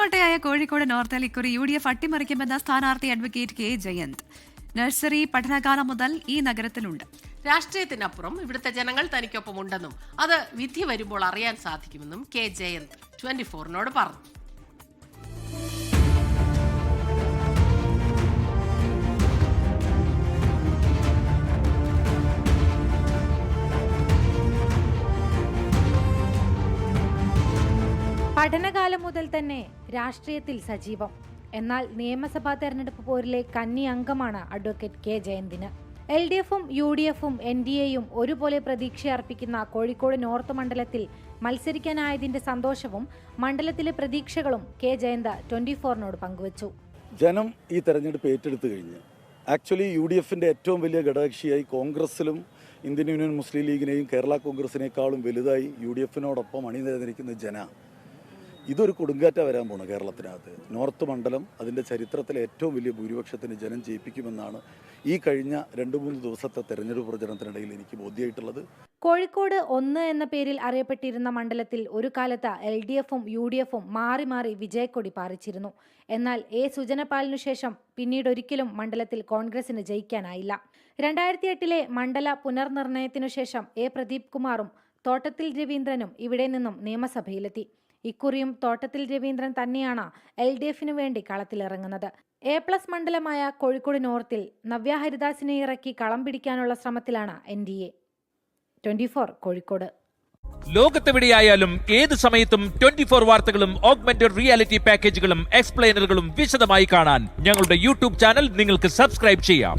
ചുവപ്പുകോട്ടയായ കോഴിക്കോട് നോർത്തിൽ ഇക്കുറി UDF അട്ടിമറിക്കുമെന്ന സ്ഥാനാർത്ഥി advocate K Jayant. Nursery പഠനകാലം മുതൽ ഈ നഗരത്തിലുണ്ട്. രാഷ്ട്രീയത്തിനപ്പുറം ഇവിടുത്തെ ജനങ്ങൾ തനിക്കൊപ്പം ഉണ്ടെന്നും അത് വിധി വരുമ്പോൾ അറിയാൻ സാധിക്കുമെന്നും കെ ജയന്ത് 24-നോട് പറഞ്ഞു. പഠനകാലം മുതൽ തന്നെ രാഷ്ട്രീയത്തിൽ സജീവം. എന്നാൽ നിയമസഭാ തെരഞ്ഞെടുപ്പ് പോരിലെ കന്നി അംഗമാണ് അഡ്വക്കേറ്റ് കെ ജയന്തിന്. LDFും UDFും NDAയും ഒരുപോലെ പ്രതീക്ഷയർപ്പിക്കുന്ന കോഴിക്കോട് നോർത്ത് മണ്ഡലത്തിൽ മത്സരിക്കാനായതിന്റെ സന്തോഷവും മണ്ഡലത്തിലെ പ്രതീക്ഷകളും കെ ജയന്ത് 24-നോട് പങ്കുവച്ചു. ജനം ഈ തെരഞ്ഞെടുപ്പ് ഏറ്റെടുത്തു കഴിഞ്ഞ് ആക്ച്വലി UDFിന്റെ ഏറ്റവും വലിയ ഘടകകക്ഷിയായി കോൺഗ്രസിലും ഇന്ത്യൻ യൂണിയൻ മുസ്ലിം ലീഗിനെയും കേരള കോൺഗ്രസിനേക്കാളും വലുതായി UDFിനോടൊപ്പം അണിനിരന്നിരിക്കുന്ന ഇതൊരു കൊടുങ്കാറ്റ വരാൻ പോണ് കേരളത്തിനകത്ത്. നോർത്ത് മണ്ഡലം അതിൻ്റെ ചരിത്രത്തിലെ ഏറ്റവും വലിയ ഭൂരിപക്ഷത്തിന് ജനം ജയിപ്പിക്കുമെന്നാണ് ഈ കഴിഞ്ഞ 2-3 ദിവസത്തെ തെരഞ്ഞെടുപ്പ് പ്രചരണത്തിനിടയിൽ എനിക്ക് ബോധ്യമായിട്ടുള്ളത്. കോഴിക്കോട് 1 എന്ന പേരിൽ അറിയപ്പെട്ടിരുന്ന മണ്ഡലത്തിൽ ഒരു കാലത്ത് LDFും UDFും മാറി മാറി വിജയക്കൊടി പാറിച്ചിരുന്നു. എന്നാൽ സുജനപാലിനു ശേഷം പിന്നീടൊരിക്കലും മണ്ഡലത്തിൽ കോൺഗ്രസിന് ജയിക്കാനായില്ല. 2008-ലെ മണ്ഡല പുനർനിർണയത്തിനു ശേഷം പ്രദീപ് കുമാറും തോട്ടത്തിൽ രവീന്ദ്രനും ഇവിടെ നിന്നും നിയമസഭയിലെത്തി. ഇക്കുറിയും തോട്ടത്തിൽ രവീന്ദ്രൻ തന്നെയാണ് LDFിനു വേണ്ടി കളത്തിലിറങ്ങുന്നത്. A+ മണ്ഡലമായ കോഴിക്കോട് നോർത്തിൽ നവ്യ ഹരിദാസിനെ ഇറക്കി കളം പിടിക്കാനുള്ള ശ്രമത്തിലാണ് NDA. 24 കോഴിക്കോട്. ലോകത്തെവിടെയായാലും ഏത് സമയത്തും 24 വാർത്തകളും ഓഗ്മെന്റഡ് റിയാലിറ്റി പാക്കേജുകളും എക്സ്പ്ലെയിനറുകളും വിശദമായി കാണാൻ ഞങ്ങളുടെ YouTube ചാനൽ നിങ്ങൾക്ക് സബ്സ്ക്രൈബ് ചെയ്യാം.